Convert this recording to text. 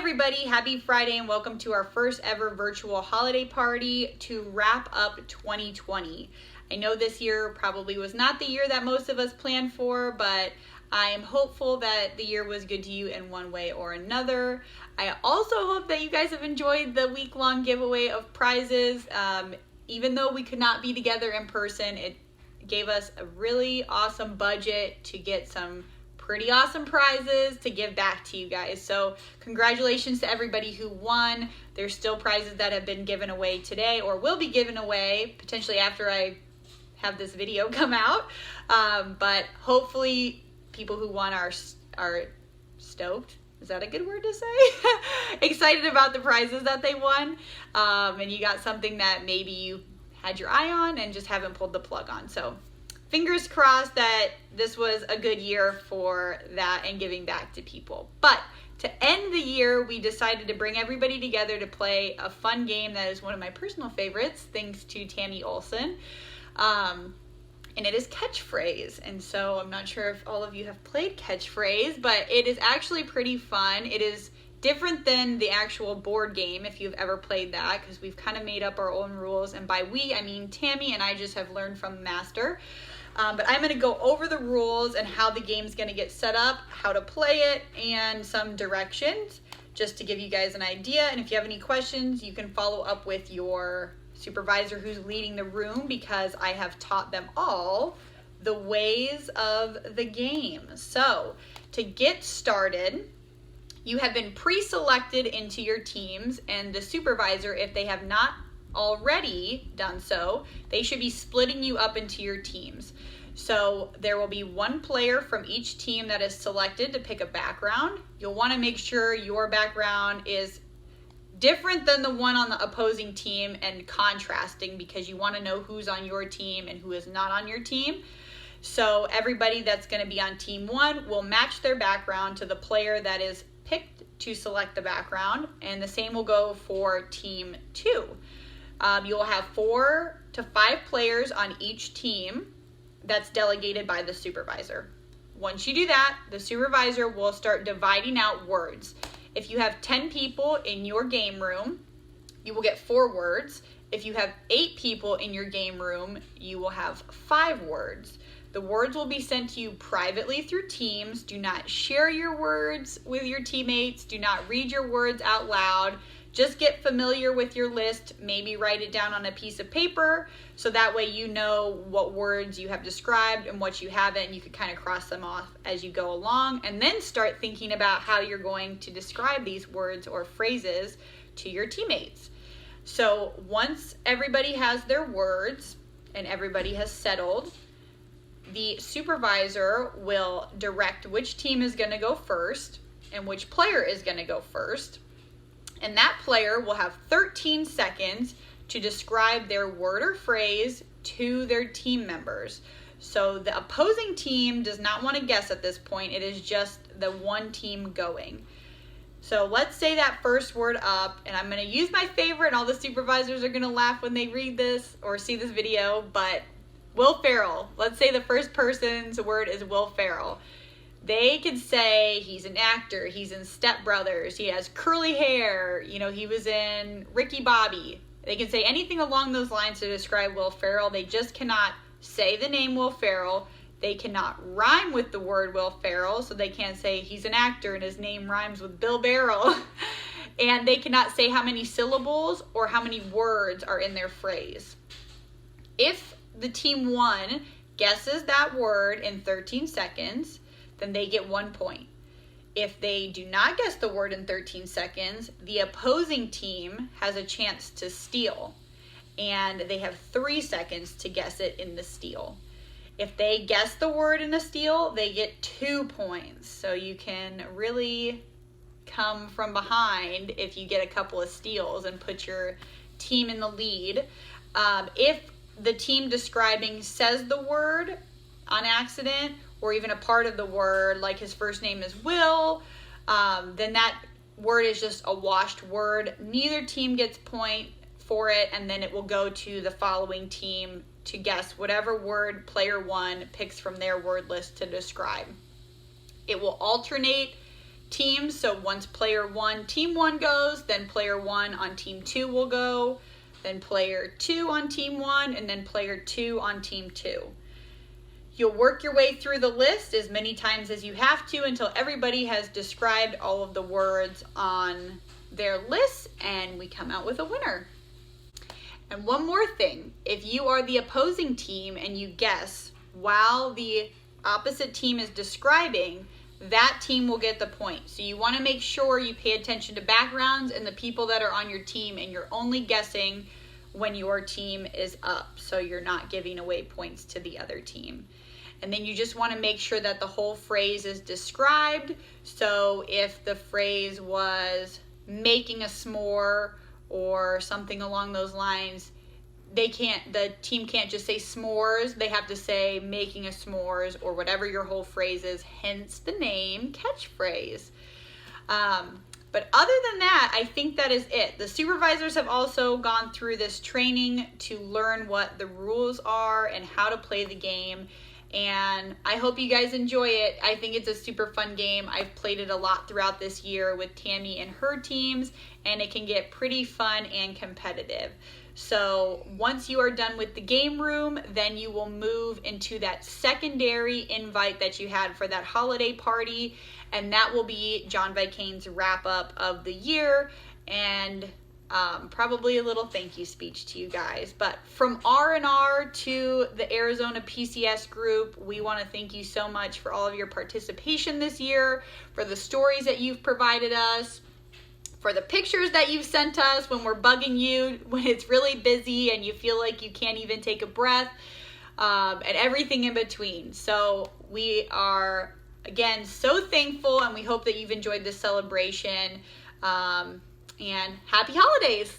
everybody, happy Friday and welcome to our first ever virtual holiday party to wrap up 2020. I know this year probably was not the year that most of us planned for, but I am hopeful that the year was good to you in one way or another. I also hope that you guys have enjoyed the week-long giveaway of prizes. Even though we could not be together in person, it gave us a really awesome budget to get some pretty awesome prizes to give back to you guys. So congratulations to everybody who won. There's still prizes that have been given away today or will be given away potentially after I have this video come out. But hopefully people who won are stoked. Is that a good word to say? Excited about the prizes that they won. And you got something that maybe you had your eye on and just haven't pulled the plug on. So fingers crossed that this was a good year for that and giving back to people. But to end the year, we decided to bring everybody together to play a fun game that is one of my personal favorites, thanks to Tammy Olson. And it is Catchphrase. And so I'm not sure if all of you have played Catchphrase, but it is actually pretty fun. It is different than the actual board game, if you've ever played that, because we've kind of made up our own rules. And by we, I mean Tammy and I just have learned from the master. But I'm going to go over the rules and how the game's going to get set up, how to play it, and some directions, just to give you guys an idea. And if you have any questions, you can follow up with your supervisor who's leading the room, because I have taught them all the ways of the game. So to get started, you have been pre-selected into your teams, and the supervisor, if they have not already done so, they should be splitting you up into your teams. So there will be one player from each team that is selected to pick a background. You'll want to make sure your background is different than the one on the opposing team and contrasting, because you want to know who's on your team and who is not on your team. So everybody that's going to be on team one will match their background to the player that is picked to select the background, and the same will go for team two. You will have 4 to 5 players on each team that's delegated by the supervisor. Once you do that, the supervisor will start dividing out words. If you have 10 people in your game room, you will get 4 words. If you have 8 people in your game room, you will have 5 words. The words will be sent to you privately through Teams. Do not share your words with your teammates. Do not read your words out loud. Just get familiar with your list. Maybe write it down on a piece of paper, so that way you know what words you have described and what you haven't. You can kind of cross them off as you go along, and then start thinking about how you're going to describe these words or phrases to your teammates. So once everybody has their words and everybody has settled, the supervisor will direct which team is going to go first and which player is going to go first. And that player will have 13 seconds to describe their word or phrase to their team members. So the opposing team does not want to guess at this point. It is just the one team going. So let's say that first word up, and I'm going to use my favorite, and all the supervisors are going to laugh when they read this or see this video, but Will Ferrell. Let's say the first person's word is Will Ferrell. They could say he's an actor, he's in Step Brothers, he has curly hair, he was in Ricky Bobby. They can say anything along those lines to describe Will Ferrell. They just cannot say the name Will Ferrell. They cannot rhyme with the word Will Ferrell, so they can't say he's an actor and his name rhymes with Bill Barrel. And they cannot say how many syllables or how many words are in their phrase. If the team one guesses that word in 13 seconds, then they get 1 point. If they do not guess the word in 13 seconds, the opposing team has a chance to steal, and they have 3 seconds to guess it in the steal. If they guess the word in the steal, they get 2 points. So you can really come from behind if you get a couple of steals and put your team in the lead. If the team describing says the word on accident, or even a part of the word, like his first name is Will, then that word is just a washed word. Neither team gets point for it, and then it will go to the following team to guess whatever word player one picks from their word list to describe. It will alternate teams. So once player 1, team 1 goes, then player 1 on team 2 will go, then player 2 on team 1, and then player 2 on team 2. You'll work your way through the list as many times as you have to until everybody has described all of the words on their list, and we come out with a winner. And one more thing, if you are the opposing team and you guess while the opposite team is describing, that team will get the point. So you want to make sure you pay attention to backgrounds and the people that are on your team, and you're only guessing when your team is up, so you're not giving away points to the other team. And then you just want to make sure that the whole phrase is described. So if the phrase was making a s'more or something along those lines, the team can't just say s'mores. They have to say making a s'mores or whatever your whole phrase is, hence the name catchphrase. But other than that, I think that is it. The supervisors have also gone through this training to learn what the rules are and how to play the game. And I hope you guys enjoy it. I think it's a super fun game. I've played it a lot throughout this year with Tammy and her teams, and it can get pretty fun and competitive. So once you are done with the game room, then you will move into that secondary invite that you had for that holiday party, and that will be John Vicane's wrap up of the year, and probably a little thank you speech to you guys. But from R&R to the Arizona PCS group, we want to thank you so much for all of your participation this year, for the stories that you've provided us, for the pictures that you've sent us when we're bugging you, when it's really busy and you feel like you can't even take a breath, and everything in between. So we are, again, so thankful, and we hope that you've enjoyed this celebration. And happy holidays!